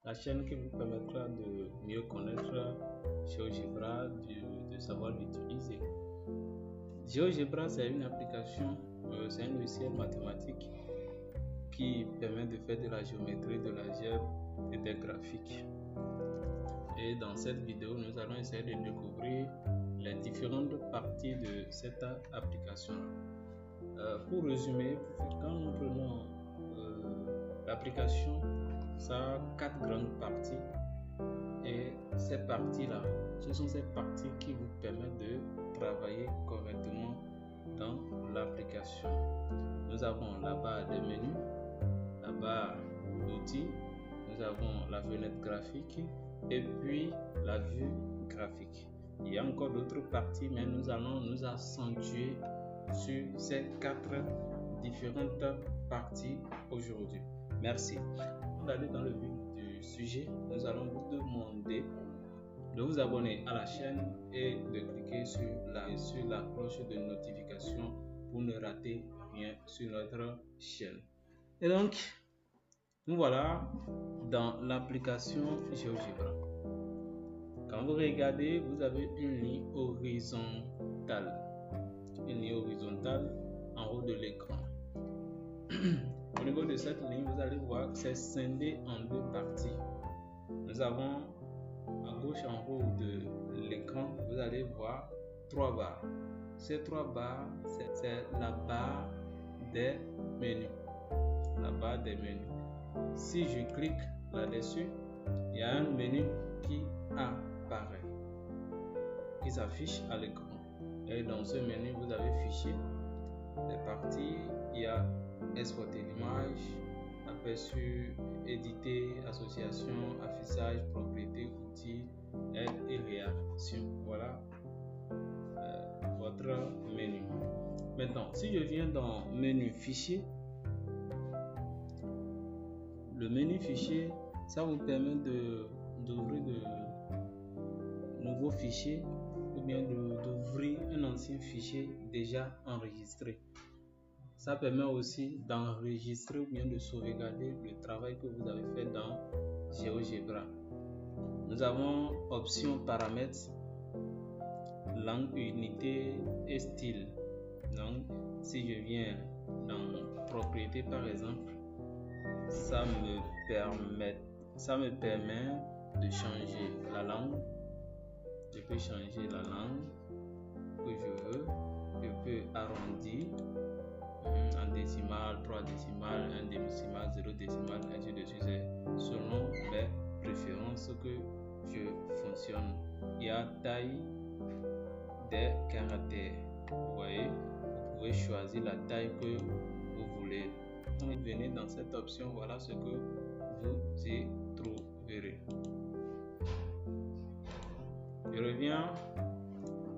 la chaîne qui vous permettra de mieux connaître GeoGebra, de savoir l'utiliser. GeoGebra, c'est une application, c'est un logiciel mathématique qui permet de faire de la géométrie, de l'algèbre et des graphiques. Et dans cette vidéo, nous allons essayer de découvrir les différentes parties de cette application. Pour résumer, quand nous prenons l'application, ça a 4 grandes parties. Et ces parties-là, ce sont ces parties qui vous permettent de travailler correctement dans l'application. Nous avons la barre des menus, la barre d'outils, nous avons la fenêtre graphique et puis la vue graphique. Il y a encore d'autres parties, mais nous allons nous accentuer sur ces 4 différentes parties aujourd'hui. Merci. On va aller dans le vif du sujet. Nous allons vous demander de vous abonner à la chaîne et de cliquer sur la cloche de notification pour ne rater rien sur notre chaîne. Et donc, nous voilà dans l'application GeoGebra. Quand vous regardez, vous avez une ligne horizontale. Une ligne horizontale en haut de l'écran. Au niveau de cette ligne, vous allez voir que c'est scindé en 2 parties. Nous avons à gauche en haut de l'écran, vous allez voir 3 barres. Ces 3 barres, c'est la barre des menus. La barre des menus. Si je clique là-dessus, il y a un menu qui apparaît, qui s'affiche à l'écran. Et dans ce menu, vous avez fichier, les parties, il y a exporter l'image, aperçu, éditer, association, affichage, propriété, outils, aide et réaction. Voilà votre menu. Maintenant, si je viens dans menu fichier, le menu fichier, ça vous permet d'ouvrir de nouveaux fichiers ou bien d'ouvrir un ancien fichier déjà enregistré. Ça permet aussi d'enregistrer ou bien de sauvegarder le travail que vous avez fait dans GeoGebra. Nous avons option paramètres, langue, unité et style. Donc, si je viens dans propriété par exemple, ça me permet de changer la langue. Je peux changer la langue que je veux. Je peux arrondir en décimale, 3 décimales, 1 décimal, 0 décimal, ainsi de suite. C'est selon mes préférences que je fonctionne. Il y a taille des caractères. Vous voyez, vous pouvez choisir la taille que vous voulez. Quand vous venez dans cette option, voilà ce que vous y trouverez. Je reviens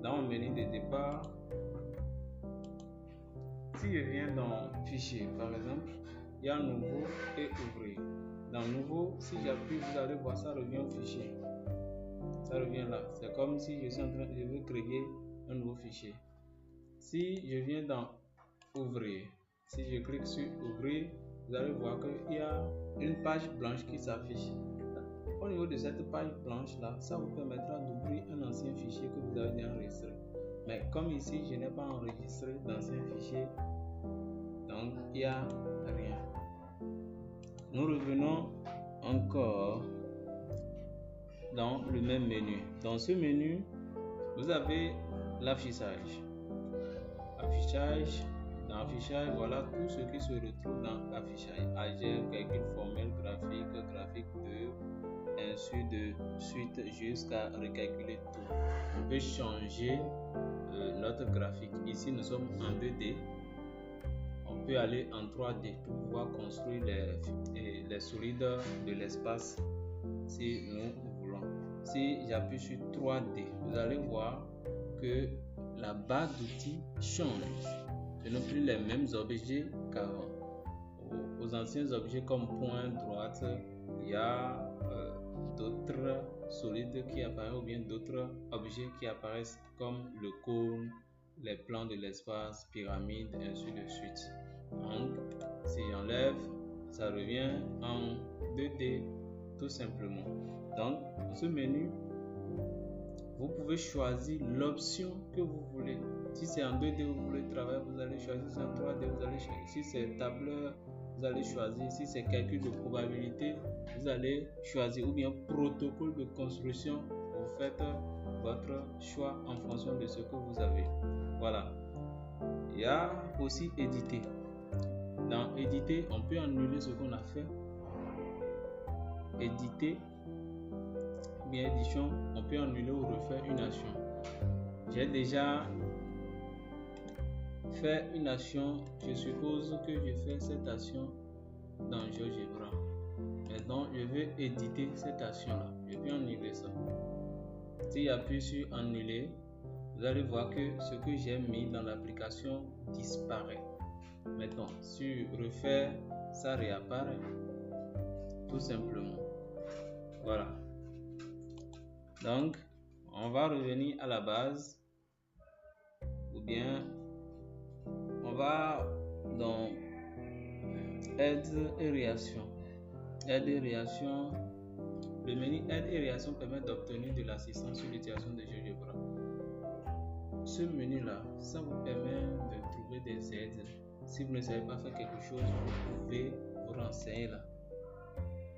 dans mon menu de départ. Si je viens dans fichier, par exemple, il y a nouveau et ouvrir. Dans nouveau, si j'appuie, vous allez voir, ça revient au fichier. Ça revient là. C'est comme si je veux créer un nouveau fichier. Si je viens dans ouvrir, si je clique sur ouvrir, vous allez voir qu'il y a une page blanche qui s'affiche. Au niveau de cette page blanche là, ça vous permettra d'ouvrir un ancien fichier que vous avez déjà enregistré. Mais comme ici, je n'ai pas enregistré d'ancien fichier, donc il n'y a rien. Nous revenons encore dans le même menu. Dans ce menu, vous avez l'affichage. Dans l'affichage, voilà tout ce qui se retrouve dans l'affichage. Algèbre, calcul formel, graphique 2, ainsi de suite jusqu'à recalculer tout. On peut changer notre graphique. Ici, nous sommes en 2D. On peut aller en 3D pour pouvoir construire les solides de l'espace si nous voulons. Si j'appuie sur 3D, vous allez voir que la barre d'outils change. Ce ne sont plus les mêmes objets qu'avant. Aux anciens objets comme point, droite, il y a d'autres solides qui apparaissent ou bien d'autres objets qui apparaissent comme le cône, les plans de l'espace, pyramide, ainsi de suite. Donc, si j'enlève, ça revient en 2D. tout simplement. Donc, dans ce menu, vous pouvez choisir l'option que vous voulez. Si c'est en 2D, vous voulez travailler, vous allez choisir. Si c'est en 3D, vous allez choisir. Si c'est tableur, vous allez choisir. Si c'est calcul de probabilité, vous allez choisir. Ou bien protocole de construction, vous faites votre choix en fonction de ce que vous avez. Voilà. Il y a aussi éditer. Dans éditer, on peut annuler ce qu'on a fait. Éditer, bien édition, on peut annuler ou refaire une action. J'ai déjà fait une action. Je suppose que je fais cette action dans GeoGebra. Maintenant, je vais éditer cette action-là. Je vais annuler ça. Si j'appuie sur annuler, vous allez voir que ce que j'ai mis dans l'application disparaît. Maintenant, sur refaire, ça réapparaît. Tout simplement. Voilà. Donc, on va revenir à la base. Ou bien, on va dans aide et réaction. Aide et réaction. Le menu aide et réaction permet d'obtenir de l'assistance sur l'utilisation de GeoGebra. Ce menu-là, ça vous permet de trouver des aides. Si vous ne savez pas faire quelque chose, vous pouvez vous renseigner là.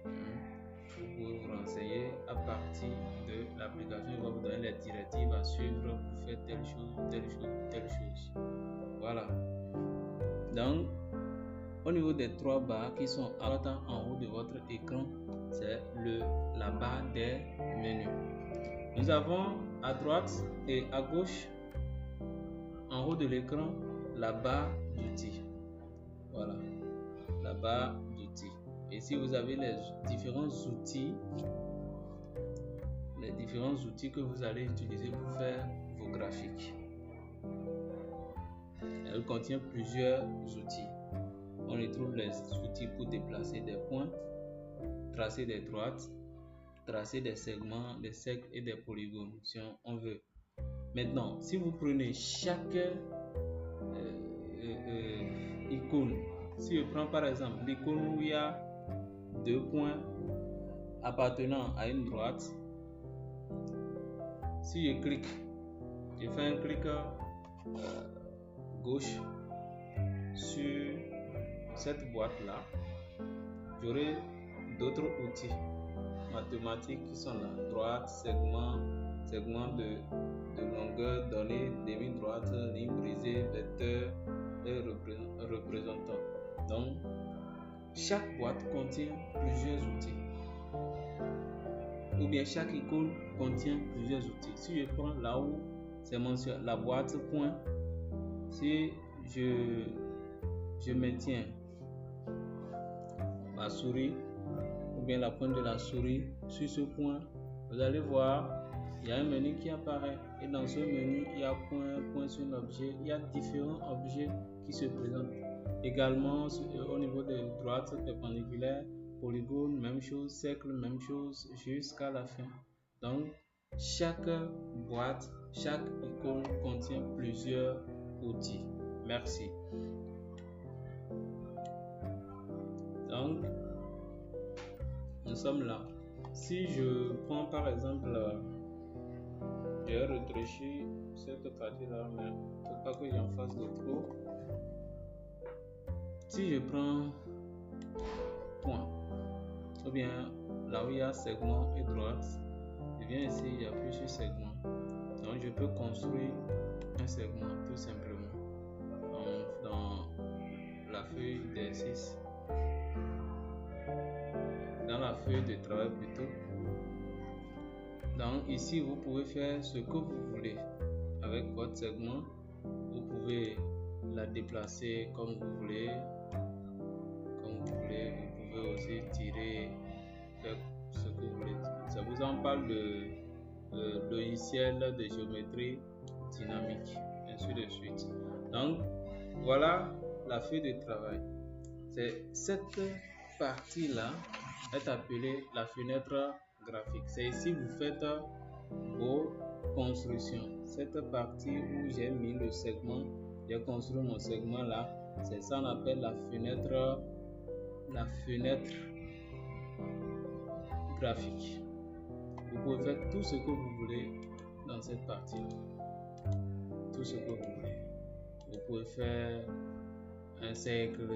Vous pouvez vous renseigner à partir de l'application. Il va vous donner les directives à suivre pour faire telle chose, telle chose, telle chose. Voilà. Donc, au niveau des 3 barres qui sont en haut de votre écran, c'est la barre des menus. Nous avons à droite et à gauche, en haut de l'écran, la barre d'outils. Voilà, la barre d'outils. Et si vous avez les différents outils que vous allez utiliser pour faire vos graphiques. Elle contient plusieurs outils. On y trouve les outils pour déplacer des points, tracer des droites, tracer des segments, des cercles et des polygones si on veut. Maintenant, si vous prenez chaque icône, si je prends par exemple l'icône où il y a 2 points appartenant à une droite, si je clique, je fais un clic gauche sur cette boîte là, j'aurai d'autres outils mathématiques qui sont là: droite, segment de longueur donnée, demi-droite, ligne brisée, vecteur et représentant. Donc chaque boîte contient plusieurs outils, ou bien chaque icône contient plusieurs outils. Si je prends là où c'est mentionné la boîte point, si je maintiens ma souris ou bien la pointe de la souris sur ce point, vous allez voir il y a un menu qui apparaît, et dans ce menu il y a point sur un objet. Il y a différents objets qui se présentent. Également au niveau de droite perpendiculaire, polygone, même chose, cercle, même chose, jusqu'à la fin. Donc chaque boîte, chaque icône contient plusieurs outils. Merci. Donc nous sommes là. Si je prends par exemple, je vais rétrécir cette partie là, mais il ne faut pas que j'en fasse de trop. Si je prends point, ou bien là où il y a segment et droite, je viens ici, j'appuie sur segment. Donc je peux construire un segment tout simplement. Donc, dans la feuille d'exercice, dans la feuille de travail plutôt. Donc ici vous pouvez faire ce que vous voulez avec votre segment. Vous pouvez la déplacer comme vous voulez. Vous pouvez aussi tirer, faire ce que vous voulez. Ça vous en parle de logiciel de géométrie dynamique, ainsi de suite. Donc voilà la feuille de travail. C'est cette partie là est appelée la fenêtre graphique. C'est ici vous faites vos constructions. Cette partie où j'ai mis le segment, j'ai construit mon segment là, c'est ça qu'on appelle la fenêtre graphique. Vous pouvez faire tout ce que vous voulez dans cette partie. Tout ce que vous voulez. Vous pouvez faire un cercle,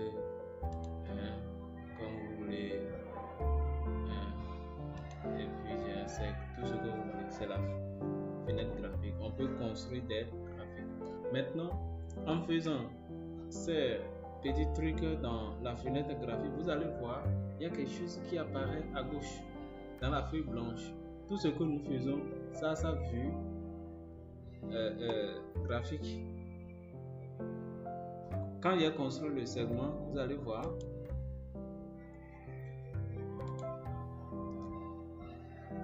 comme vous voulez, et puis j'ai un cercle, tout ce que vous voulez. C'est la fenêtre graphique. On peut construire des graphiques. Maintenant, en faisant ces petits trucs dans la fenêtre graphique, vous allez voir, il y a quelque chose qui apparaît à gauche dans la feuille blanche. Tout ce que nous faisons, ça vue graphique. Quand il y a construit le segment, vous allez voir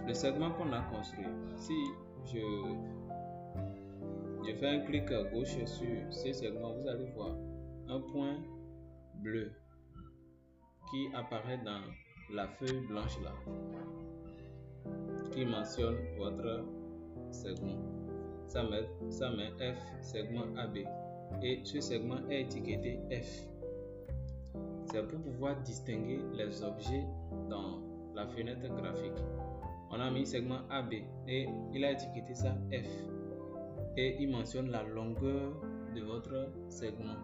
le segment qu'on a construit. Si je fais un clic à gauche sur ce segment, vous allez voir un point bleu qui apparaît dans la feuille blanche là, qui mentionne votre segment. Ça met F, segment AB, et ce segment est étiqueté F. C'est pour pouvoir distinguer les objets dans la fenêtre graphique. On a mis segment AB et il a étiqueté ça F, et il mentionne la longueur de votre segment.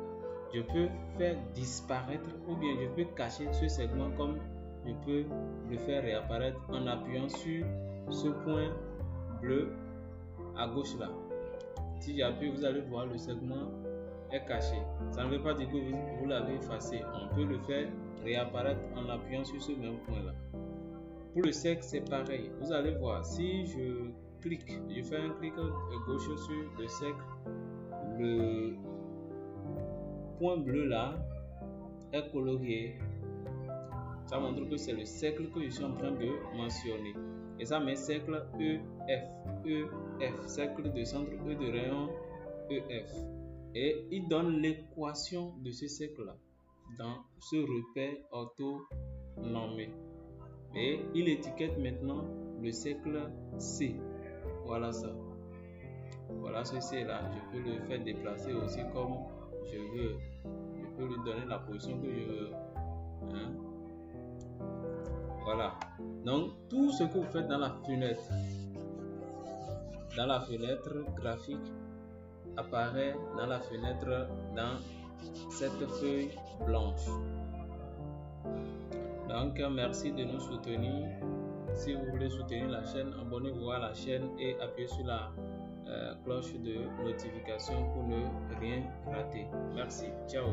Je peux faire disparaître ou bien je peux cacher ce segment, comme je peux le faire réapparaître en appuyant sur ce point bleu à gauche là. Si j'appuie, vous allez voir le segment est caché. Ça ne veut pas dire que vous l'avez effacé. On peut le faire réapparaître en appuyant sur ce même point là. Pour le cercle, c'est pareil. Vous allez voir, si je fais un clic à gauche sur le cercle, le point bleu là est colorié. Ça montre que c'est le cercle que je suis en train de mentionner. Et ça met cercle EF, cercle de centre E de rayon EF. Et il donne l'équation de ce cercle là dans ce repère orthonormé. Et il étiquette maintenant le cercle C. Voilà ça. Voilà ce C là. Je peux le faire déplacer aussi comme je veux. Je peux lui donner la position que je veux. Voilà. Donc tout ce que vous faites dans la fenêtre graphique apparaît dans la fenêtre, dans cette feuille blanche. Donc merci de nous soutenir. Si vous voulez soutenir la chaîne, abonnez-vous à la chaîne et appuyez sur la cloche de notification pour ne rien rater. Merci. Ciao.